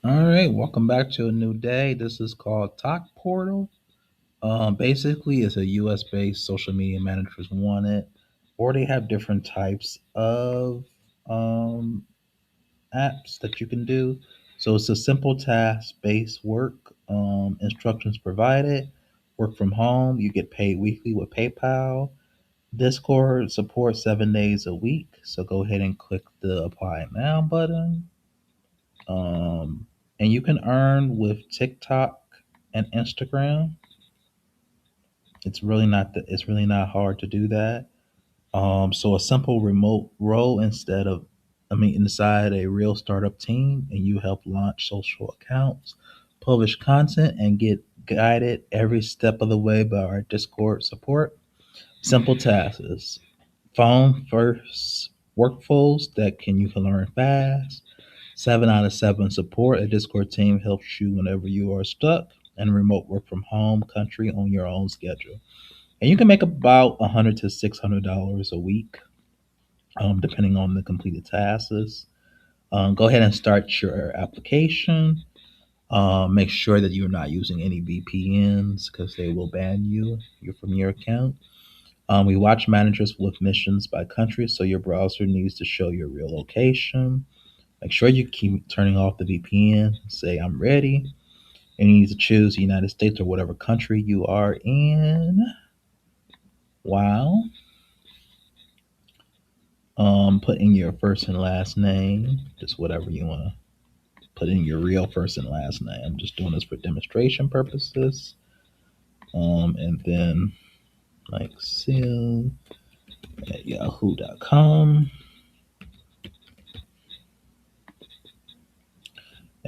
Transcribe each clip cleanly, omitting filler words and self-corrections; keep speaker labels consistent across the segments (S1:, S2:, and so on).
S1: All right, welcome back to a new day. This is called TokPortal. Basically, it's a US based social media managers want it, or they have different types of um, apps that you can do. So it's a simple task based work, instructions provided, work from home. You get paid weekly with PayPal. Discord supports 7 days a week. So go ahead and click the apply now button. Um, and you can earn with TikTok and Instagram. It's really not hard to do that. So a simple remote role inside a real startup team, and you help launch social accounts, publish content, and get guided every step of the way by our Discord support. Simple tasks, phone first workflows you can learn fast. 7 out of 7 support. A Discord team helps you whenever you are stuck, and remote work from home country on your own schedule. And you can make about $100 to $600 a week, depending on the completed tasks. Go ahead and start your application. Make sure that you're not using any VPNs because they will ban you from your account. We watch managers with missions by country, so your browser needs to show your real location. Make sure you keep turning off the VPN. Say, I'm ready. And you need to choose the United States or whatever country you are in. Wow. Put in your first and last name, just whatever you want to put in your real first and last name. I'm just doing this for demonstration purposes. And then like sim at yahoo.com.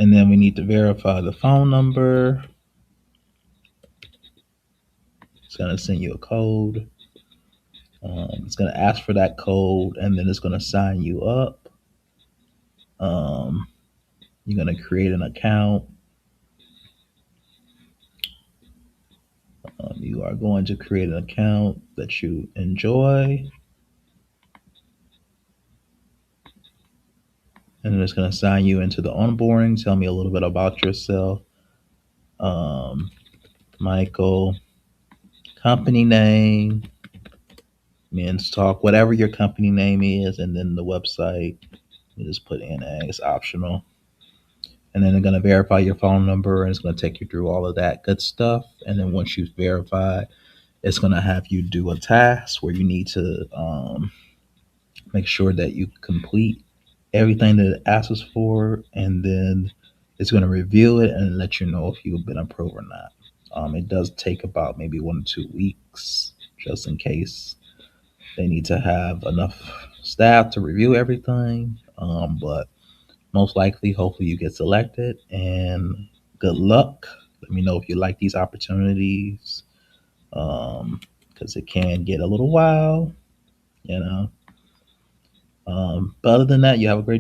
S1: And then we need to verify the phone number. It's going to send you a code. It's going to ask for that code, and then it's going to sign you up. Um, you're going to create an account. You are going to create an account that you enjoy, and then it's going to sign you into the onboarding. Tell me a little bit about yourself. Um, Michael, company name, men's talk, whatever your company name is, and then the website. You just put NA, it's optional. And then they're going to verify your phone number, and it's going to take you through all of that good stuff. And then once you've verified, it's going to have you do a task where you need to make sure that you complete everything that it asks for, and then it's going to review it and let you know if you've been approved or not. It does take about maybe 1 to 2 weeks, just in case they need to have enough staff to review everything. But most likely, hopefully, you get selected, and good luck. Let me know if you like these opportunities, because it can get a little wild, you know. But other than that, you have a great